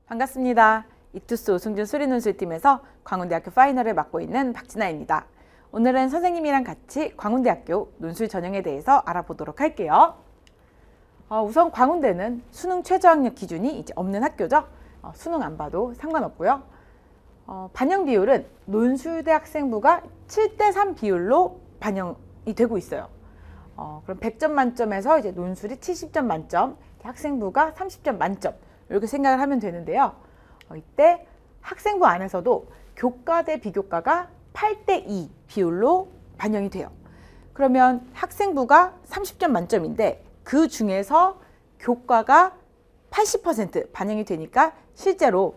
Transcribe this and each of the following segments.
반갑습니다. 이투스 오승준 수리논술팀에서 광운대학교 파이널을 맡고 있는 박진아입니다. 오늘은 선생님이랑 같이 광운대학교 논술 전형에 대해서 알아보도록 할게요. 우선 광운대는 수능 최저학력 기준이 이제 없는 학교죠. 수능 안 봐도 상관없고요. 반영 비율은 논술대 학생부가 7:3 비율로 반영이 되고 있어요. 그럼 100점 만점에서 이제 논술이 70점 만점, 학생부가 30점 만점 이렇게 생각을 하면 되는데요. 이때 학생부 안에서도 교과 대 비교과가 8:2 비율로 반영이 돼요. 그러면 학생부가 30점 만점인데 그 중에서 교과가 80% 반영이 되니까 실제로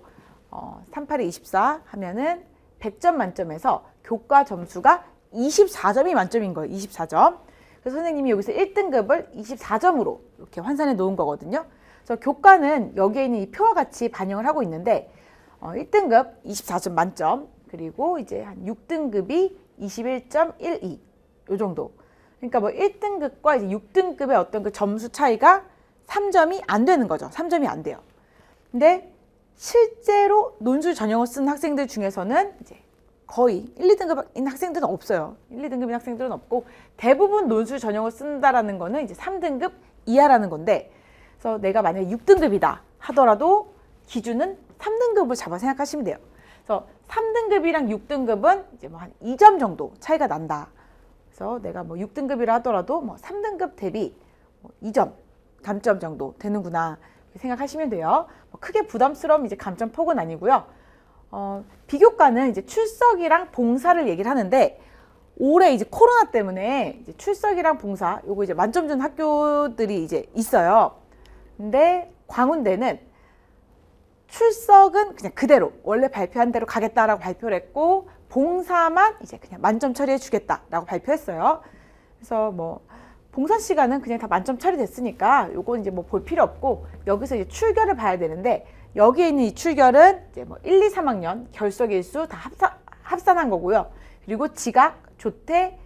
38에 24 하면은 100점 만점에서 교과 점수가 24점이 만점인 거예요. 24점. 그래서 선생님이 여기서 1등급을 24점으로 이렇게 환산해 놓은 거거든요. 그래서 교과는 여기에 있는 이 표와 같이 반영을 하고 있는데 1등급 24점 만점, 그리고 이제 한 6등급이 21.12 요 정도. 그러니까 뭐 1등급과 이제 6등급의 어떤 그 점수 차이가 3점이 안 되는 거죠. 3점이 안 돼요. 근데 실제로 논술 전형을 쓴 학생들 중에서는 이제 거의 1, 2등급인 학생들은 없어요. 1, 2등급인 학생들은 없고 대부분 논술 전형을 쓴다라는 거는 이제 3등급 이하라는 건데, 그래서 내가 만약에 6등급이다 하더라도 기준은 3등급을 잡아 생각하시면 돼요. 그래서 3등급이랑 6등급은 이제 뭐 한 2점 정도 차이가 난다. 그래서 내가 뭐 6등급이라 하더라도 뭐 3등급 대비 2점 감점 정도 되는구나 생각하시면 돼요. 뭐 크게 부담스러운 이제 감점 폭은 아니고요. 비교과는 이제 출석이랑 봉사를 얘기를 하는데, 올해 이제 코로나 때문에 이제 출석이랑 봉사 요거 이제 만점 준 학교들이 이제 있어요. 근데 광운대는 출석은 그냥 그대로 원래 발표한 대로 가겠다라고 발표를 했고, 봉사만 이제 그냥 만점 처리해 주겠다라고 발표했어요. 그래서 뭐 봉사 시간은 그냥 다 만점 처리됐으니까 요건 이제 뭐 볼 필요 없고, 여기서 이제 출결을 봐야 되는데, 여기에 있는 이 출결은 이제 뭐 1, 2, 3학년 결석 일수 다 합산한 거고요. 그리고 지각, 조퇴,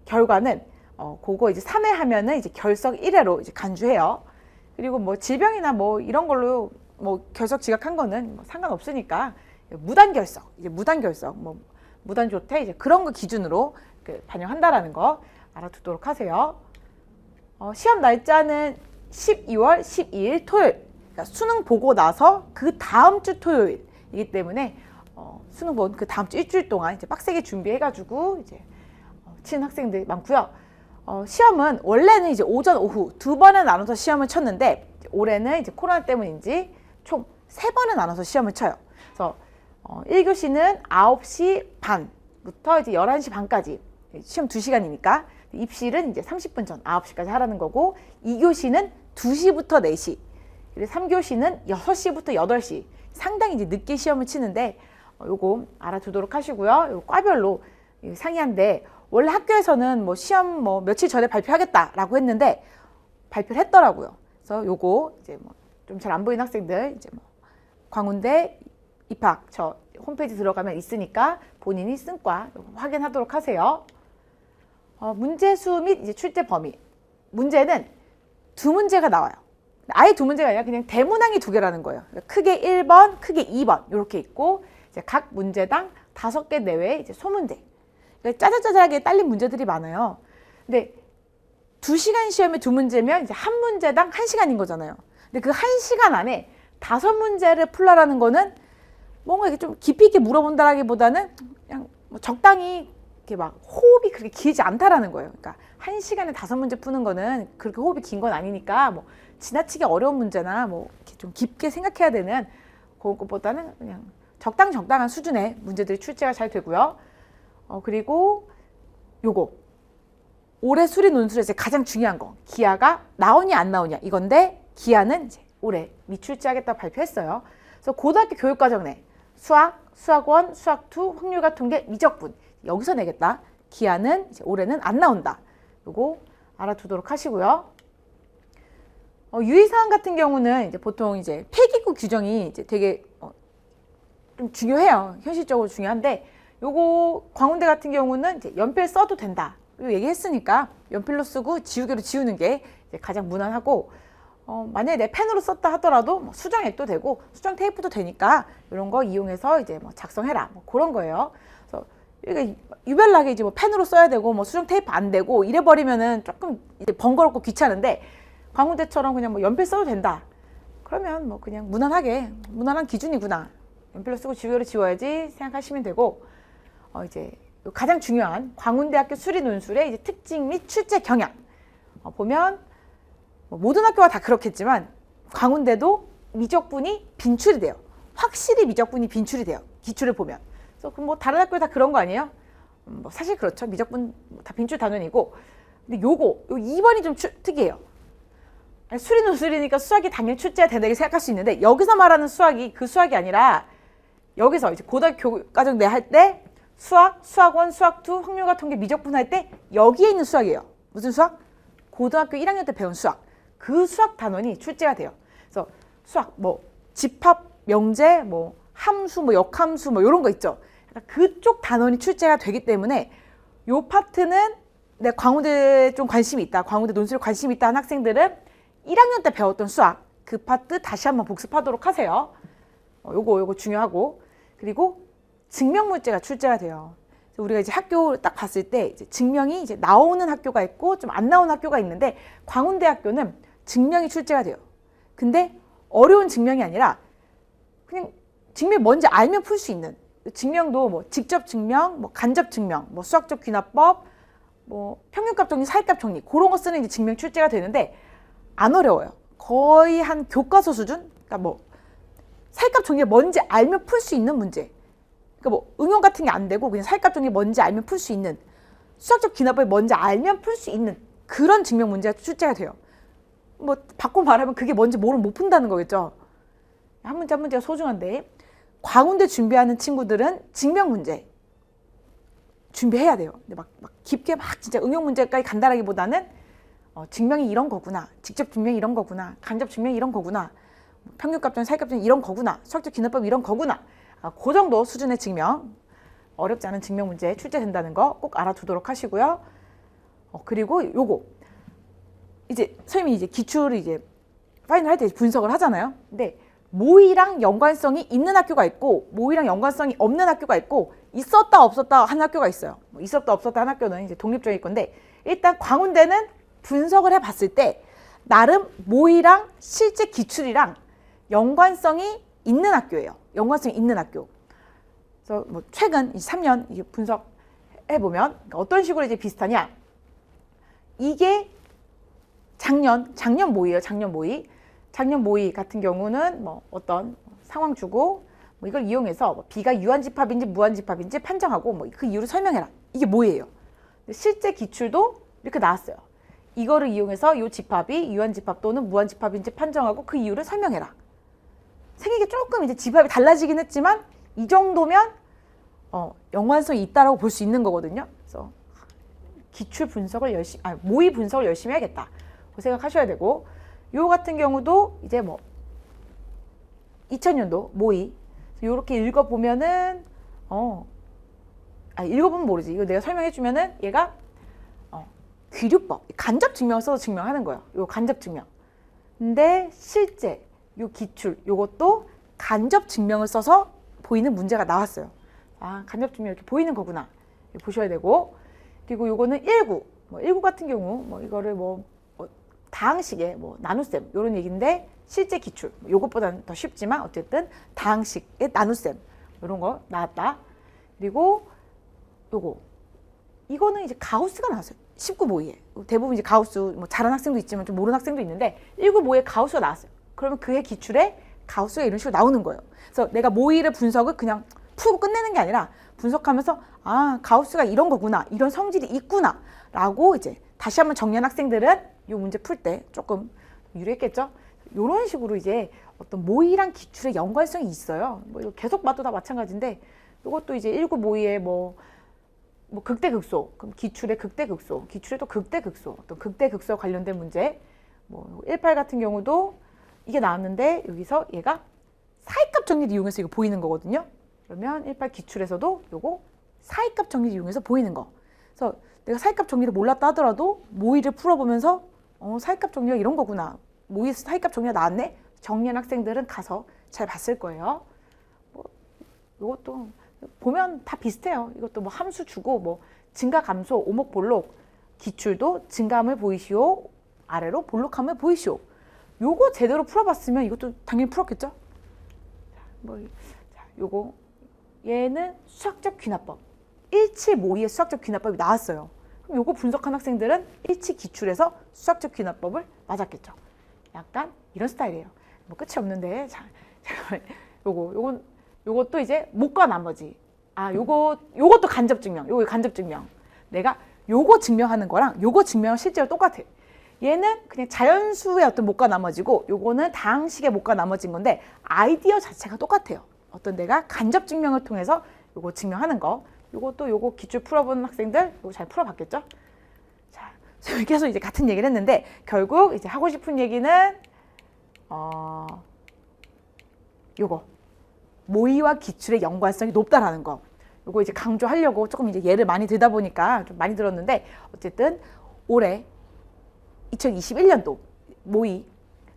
결과는 그거 이제 3회 하면은 이제 결석 1회로 이제 간주해요. 그리고 뭐 질병이나 뭐 이런 걸로 뭐 결석 지각한 거는 뭐 상관없으니까 무단 결석, 이제 무단 결석, 뭐 무단 조퇴 이제 그런 거 기준으로 반영한다라는 거 알아두도록 하세요. 시험 날짜는 12월 12일 토요일, 그러니까 수능 보고 나서 그 다음 주 토요일이기 때문에 수능 본 그 다음 주 일주일 동안 이제 빡세게 준비해가지고 이제 치는 학생들이 많고요. 시험은 원래는 이제 오전, 오후 두 번에 나눠서 시험을 쳤는데, 올해는 이제 코로나 때문인지 총 3번에 나눠서 시험을 쳐요. 그래서 1교시는 9시 반부터 이제 11시 반까지 시험 2시간이니까 입실은 이제 30분 전 9시까지 하라는 거고, 2교시는 2시부터 4시, 그리고 3교시는 6시부터 8시, 상당히 이제 늦게 시험을 치는데 요거 알아두도록 하시고요. 요 과별로 상이한데, 원래 학교에서는 뭐 시험 뭐 며칠 전에 발표하겠다라고 했는데 발표를 했더라고요. 그래서 요거 이제 뭐 좀 잘 안 보이는 학생들 이제 뭐 광운대 입학 저 홈페이지 들어가면 있으니까 본인이 쓴 과 확인하도록 하세요. 문제수 및 이제 출제 범위. 문제는 2문제가 나와요. 아예 2문제가 아니라 그냥 대문항이 2개라는 거예요. 크게 1번, 크게 2번 이렇게 있고, 이제 각 문제당 5개 내외의 이제 소문제. 짜잘짜잘하게 딸린 문제들이 많아요. 근데 2시간 시험에 2문제면 이제 한 문제당 1시간인 거잖아요. 근데 그 1시간 안에 5문제를 풀라라는 거는 뭔가 이렇게 좀 깊이 있게 물어본다라기보다는 그냥 뭐 적당히 이렇게 막 호흡이 그렇게 길지 않다라는 거예요. 그러니까 1시간에 5문제 푸는 거는 그렇게 호흡이 긴 건 아니니까 뭐 지나치게 어려운 문제나 뭐 이렇게 좀 깊게 생각해야 되는 그런 것보다는 그냥 적당한 수준의 문제들이 출제가 잘 되고요. 그리고 요거 올해 수리 논술에서 가장 중요한 거, 기하가 나오냐 안 나오냐 이건데, 기하는 이제 올해 미출제하겠다고 발표했어요. 그래서 고등학교 교육과정 내 수학, 수학원, 수학2, 확률과 통계, 미적분 여기서 내겠다. 기하는 이제 올해는 안 나온다. 요거 알아두도록 하시고요. 유의사항 같은 경우는 이제 보통 이제 폐기구 규정이 이제 되게 좀 중요해요. 현실적으로 중요한데, 요거 광운대 같은 경우는 이제 연필 써도 된다. 요 얘기했으니까 연필로 쓰고 지우개로 지우는 게 이제 가장 무난하고, 만약에 내 펜으로 썼다 하더라도 뭐 수정액도 되고 수정 테이프도 되니까 이런 거 이용해서 이제 뭐 작성해라 뭐 그런 거예요. 그래서 이게 유별나게 이제 뭐 펜으로 써야 되고 뭐 수정 테이프 안 되고 이래 버리면은 조금 이제 번거롭고 귀찮은데 광운대처럼 그냥 뭐 연필 써도 된다. 그러면 뭐 그냥 무난한 기준이구나. 연필로 쓰고 지우개로 지워야지 생각하시면 되고 이제 가장 중요한 광운대학교 수리논술의 이제 특징 및 출제 경향 보면 뭐 모든 학교가 다 그렇겠지만 광운대도 미적분이 빈출이 돼요. 확실히 미적분이 빈출이 돼요. 기출을 보면. 그래서 뭐 다른 학교 다 그런 거 아니에요? 뭐 사실 그렇죠. 미적분 다 빈출 단원이고. 근데 요 2번이 좀 특이해요. 수리논술이니까 수학이 당연히 출제가 된다 이렇게 생각할 수 있는데 여기서 말하는 수학이 그 수학이 아니라 여기서 이제 고등학교 과정 내 할 때 수학, 수학원, 수학2, 확률과 통계, 미적분 할 때 여기에 있는 수학이에요. 무슨 수학? 고등학교 1학년 때 배운 수학. 그 수학 단원이 출제가 돼요. 그래서 수학, 뭐 집합, 명제, 뭐 함수, 뭐 역함수, 뭐 이런 거 있죠. 그러니까 그쪽 단원이 출제가 되기 때문에 요 파트는 내 광운대 좀 관심이 있다, 광운대 논술에 관심이 있다 하는 학생들은 1학년 때 배웠던 수학 그 파트 다시 한번 복습하도록 하세요. 요거 중요하고 그리고 증명 문제가 출제가 돼요. 우리가 이제 학교 딱 봤을 때 이제 증명이 이제 나오는 학교가 있고 좀 안 나오는 학교가 있는데 광운대학교는 증명이 출제가 돼요. 근데 어려운 증명이 아니라 그냥 증명이 뭔지 알면 풀 수 있는 증명도 뭐 직접 증명, 뭐 간접 증명, 뭐 수학적 귀납법, 뭐 평균값 정리, 사이값 정리 그런 거 쓰는 이제 증명 출제가 되는데 안 어려워요. 거의 한 교과서 수준? 그러니까 뭐 사이값 정리가 뭔지 알면 풀 수 있는 문제. 그러니까 뭐 응용 같은 게 안 되고 그냥 사이값 정리 뭔지 알면 풀 수 있는 수학적 귀납법이 뭔지 알면 풀 수 있는 그런 증명 문제가 출제가 돼요. 뭐 바꿔 말하면 그게 뭔지 모르면 못 푼다는 거겠죠. 한 문제 한 문제가 소중한데 광운대 준비하는 친구들은 증명 문제 준비해야 돼요. 근데 막 깊게 막 진짜 응용 문제까지 간단하기보다는 증명이 이런 거구나, 직접 증명이 이런 거구나, 간접 증명이 이런 거구나, 평균값 정리, 사이값 정리 이런 거구나, 수학적 귀납법 이런 거구나. 그 정도 수준의 증명, 어렵지 않은 증명 문제 출제된다는 거 꼭 알아두도록 하시고요. 그리고 요거 이제 선생님이 이제 기출을 이제 파이널 할 때 분석을 하잖아요. 근데 모의랑 연관성이 있는 학교가 있고 모의랑 연관성이 없는 학교가 있고 있었다 없었다 한 학교가 있어요. 있었다 없었다 한 학교는 이제 독립적일 건데 일단 광운대는 분석을 해봤을 때 나름 모의랑 실제 기출이랑 연관성이 있는 학교예요. 연관성이 있는 학교. 그래서 뭐 최근 3년 이제 분석해 보면 어떤 식으로 이제 비슷하냐? 이게 작년 모의예요. 작년 모의 같은 경우는 뭐 어떤 상황 주고 뭐 이걸 이용해서 뭐 B가 유한집합인지 무한집합인지 판정하고 뭐 그 이유를 설명해라. 이게 모의예요. 실제 기출도 이렇게 나왔어요. 이거를 이용해서 이 집합이 유한집합 또는 무한집합인지 판정하고 그 이유를 설명해라. 생긴 게 조금 이제 집합이 달라지긴 했지만 이 정도면 연관성이 있다라고 볼 수 있는 거거든요. 그래서 기출 분석을 모의 분석을 열심히 해야겠다. 그 생각하셔야 되고 요 같은 경우도 이제 뭐 2000년도 모의 요렇게 읽어보면은 읽어보면 모르지. 이거 내가 설명해주면은 얘가 귀류법 간접 증명을 써서 증명하는 거예요. 요 간접 증명. 근데 실제 요 기출 요것도 간접 증명을 써서 보이는 문제가 나왔어요. 간접 증명 이렇게 보이는 거구나. 보셔야 되고 그리고 요거는 19. 뭐 19 같은 경우 뭐 이거를 뭐 다항식의 뭐 나눗셈 요런 얘기인데 실제 기출 요것보다는 더 쉽지만 어쨌든 다항식의 나눗셈 요런 거 나왔다. 그리고 이거는 이제 가우스가 나왔어요. 19 모의에 대부분 이제 가우스 뭐 잘하는 학생도 있지만 좀 모르는 학생도 있는데 19 모의에 가우스가 나왔어요. 그러면 그의 기출에 가우스가 이런 식으로 나오는 거예요. 그래서 내가 모의를 분석을 그냥 풀고 끝내는 게 아니라 분석하면서 가우스가 이런 거구나, 이런 성질이 있구나 라고 이제 다시 한번 정리한 학생들은 이 문제 풀 때 조금 유리했겠죠. 이런 식으로 이제 어떤 모의랑 기출의 연관성이 있어요. 뭐 이거 계속 봐도 다 마찬가지인데 이것도 이제 19 모의에 뭐 극대극소, 그럼 기출의 극대극소, 기출의 또 극대극소, 어떤 극대극소와 관련된 문제, 뭐 18 같은 경우도 이게 나왔는데 여기서 얘가 사이값 정리를 이용해서 이거 보이는 거거든요. 그러면 18 기출에서도 요거 사이값 정리를 이용해서 보이는 거. 그래서 내가 사이값 정리를 몰랐다 하더라도 모의를 풀어보면서 사이값 정리가 이런 거구나. 모의 사이값 정리가 나왔네? 정리한 학생들은 가서 잘 봤을 거예요. 뭐 이것도 보면 다 비슷해요. 이것도 뭐 함수 주고 뭐 증가 감소, 오목 볼록, 기출도 증가함을 보이시오, 아래로 볼록함을 보이시오. 요거 제대로 풀어봤으면 이것도 당연히 풀었겠죠? 요거 얘는 수학적 귀납법, 일치 모의의 수학적 귀납법이 나왔어요. 그럼 요거 분석한 학생들은 일치 기출에서 수학적 귀납법을 맞았겠죠. 약간 이런 스타일이에요. 뭐 끝이 없는데, 자, 요것도 이제 못과 나머지. 요것도 간접 증명. 요거 간접 증명. 내가 요거 증명하는 거랑 요거 증명은 실제로 똑같아. 얘는 그냥 자연수의 어떤 못과 나머지고, 요거는 다항식의 못과 나머지인 건데 아이디어 자체가 똑같아요. 어떤 내가 간접 증명을 통해서 요거 증명하는 거. 요것도 요거 기출 풀어보는 학생들 요거 잘 풀어봤겠죠? 자, 계속 이제 같은 얘기를 했는데 결국 이제 하고 싶은 얘기는 요거 모의와 기출의 연관성이 높다라는 거. 요거 이제 강조하려고 조금 이제 예를 많이 들다 보니까 좀 많이 들었는데 어쨌든 올해 2021년도 모의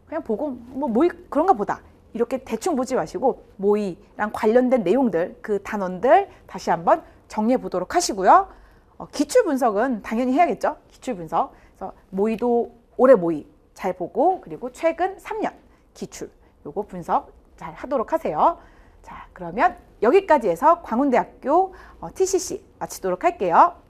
그냥 보고 뭐 모의 그런가 보다 이렇게 대충 보지 마시고 모의랑 관련된 내용들 그 단원들 다시 한번 정리해 보도록 하시고요. 기출 분석은 당연히 해야겠죠. 기출 분석. 그래서 모의도 올해 모의 잘 보고 그리고 최근 3년 기출 요거 분석 잘 하도록 하세요. 자, 그러면 여기까지 해서 광운대학교 TCC 마치도록 할게요.